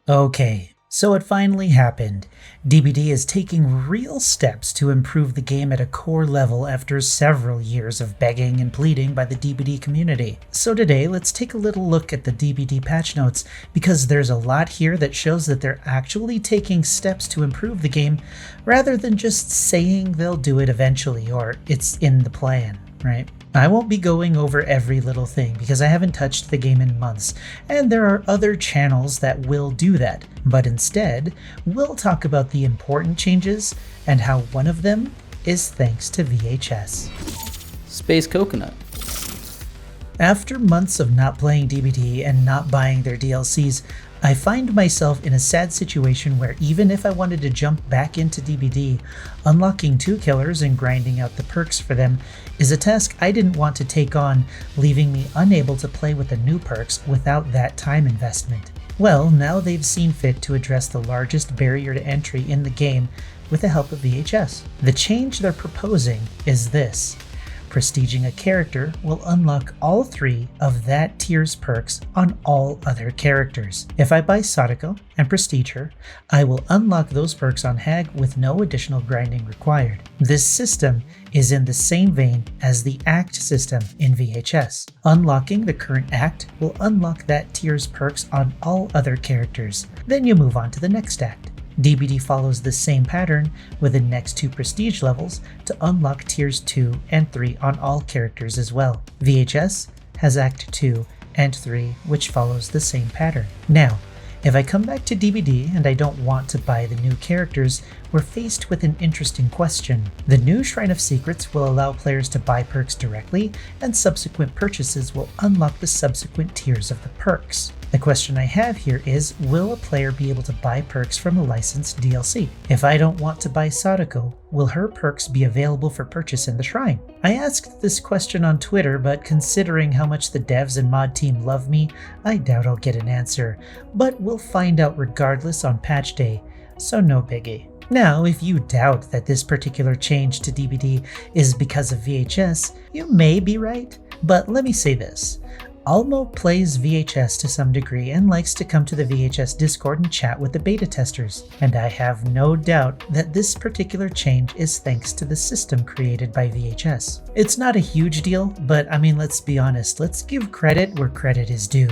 Okay, so it finally happened. DBD is taking real steps to improve the game at a core level after several years of begging and pleading by the DBD community. So today, let's take a little look at the DBD patch notes, because there's a lot here that shows that they're actually taking steps to improve the game, rather than just saying they'll do it eventually or it's in the plan, right? I won't be going over every little thing because I haven't touched the game in months, and there are other channels that will do that, but instead, we'll talk about the important changes and how one of them is thanks to VHS. Space Coconut. After months of not playing DBD and not buying their DLCs, I find myself in a sad situation where even if I wanted to jump back into DBD, unlocking 2 killers and grinding out the perks for them is a task I didn't want to take on, leaving me unable to play with the new perks without that time investment. Well, now they've seen fit to address the largest barrier to entry in the game with the help of VHS. The change they're proposing is this. Prestiging a character will unlock all 3 of that tier's perks on all other characters. If I buy Sadako and prestige her, I will unlock those perks on Hag with no additional grinding required. This system is in the same vein as the Act system in VHS. Unlocking the current Act will unlock that tier's perks on all other characters. Then you move on to the next Act. DBD follows the same pattern with the next 2 prestige levels to unlock tiers 2 and 3 on all characters as well. VHS has Act 2 and 3, which follows the same pattern. Now, if I come back to DBD and I don't want to buy the new characters, we're faced with an interesting question. The new Shrine of Secrets will allow players to buy perks directly, and subsequent purchases will unlock the subsequent tiers of the perks. The question I have here is, will a player be able to buy perks from a licensed DLC? If I don't want to buy Sadako, will her perks be available for purchase in the shrine? I asked this question on Twitter, but considering how much the devs and mod team love me, I doubt I'll get an answer. But we'll find out regardless on patch day, so no biggie. Now, if you doubt that this particular change to DBD is because of VHS, you may be right, but let me say this. Almo plays VHS to some degree and likes to come to the VHS Discord and chat with the beta testers, and I have no doubt that this particular change is thanks to the system created by VHS. It's not a huge deal, but I mean, let's be honest, let's give credit where credit is due.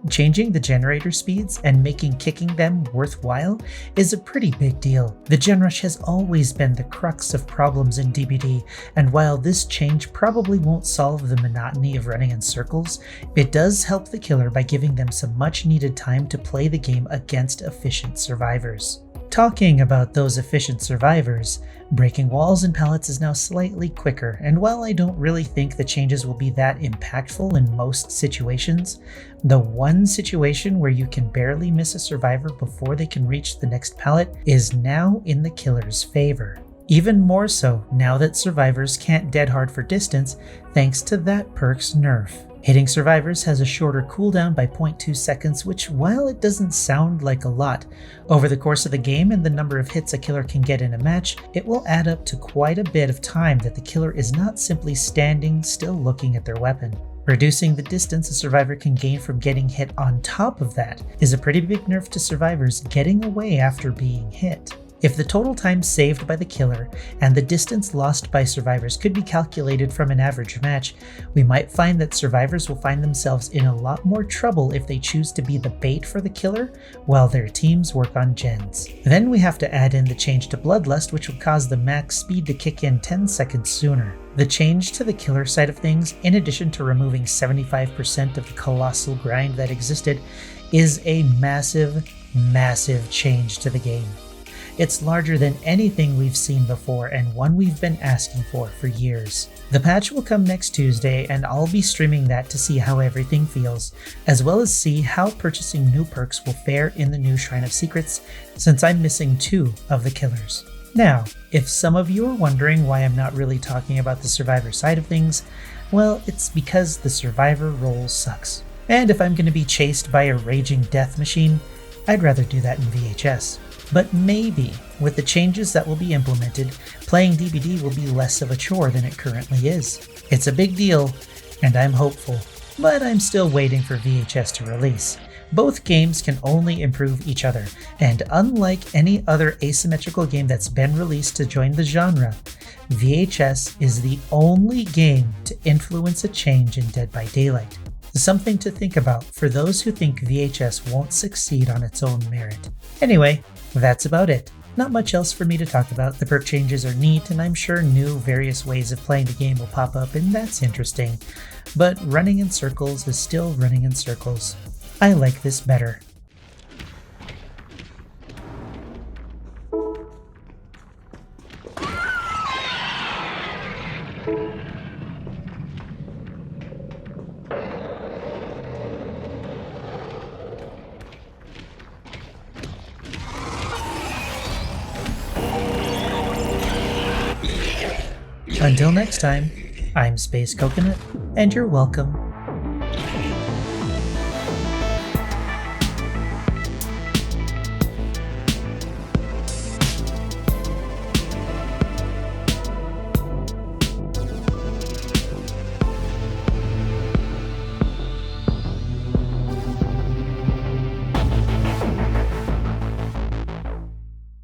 Changing the generator speeds and making kicking them worthwhile is a pretty big deal. The gen rush has always been the crux of problems in DBD, and while this change probably won't solve the monotony of running in circles, it does help the killer by giving them some much needed time to play the game against efficient survivors. Talking about those efficient survivors, breaking walls and pallets is now slightly quicker, and while I don't really think the changes will be that impactful in most situations, the one situation where you can barely miss a survivor before they can reach the next pallet is now in the killer's favor. Even more so now that survivors can't dead hard for distance thanks to that perk's nerf. Hitting survivors has a shorter cooldown by 0.2 seconds, which, while it doesn't sound like a lot, over the course of the game and the number of hits a killer can get in a match, it will add up to quite a bit of time that the killer is not simply standing still looking at their weapon. Reducing the distance a survivor can gain from getting hit on top of that is a pretty big nerf to survivors getting away after being hit. If the total time saved by the killer and the distance lost by survivors could be calculated from an average match, we might find that survivors will find themselves in a lot more trouble if they choose to be the bait for the killer while their teams work on gens. Then we have to add in the change to Bloodlust, which will cause the max speed to kick in 10 seconds sooner. The change to the killer side of things, in addition to removing 75% of the colossal grind that existed, is a massive change to the game. It's larger than anything we've seen before and one we've been asking for years. The patch will come next Tuesday, and I'll be streaming that to see how everything feels, as well as see how purchasing new perks will fare in the new Shrine of Secrets, since I'm missing 2 of the killers. Now, if some of you are wondering why I'm not really talking about the survivor side of things, well, it's because the survivor role sucks. And if I'm going to be chased by a raging death machine, I'd rather do that in VHS. But maybe, with the changes that will be implemented, playing DBD will be less of a chore than it currently is. It's a big deal, and I'm hopeful, but I'm still waiting for VHS to release. Both games can only improve each other, and unlike any other asymmetrical game that's been released to join the genre, VHS is the only game to influence a change in Dead by Daylight. Something to think about for those who think VHS won't succeed on its own merit. Anyway, that's about it. Not much else for me to talk about. The perk changes are neat, and I'm sure new various ways of playing the game will pop up, and that's interesting. But running in circles is still running in circles. I like this better. Until next time, I'm Space Coconut, and you're welcome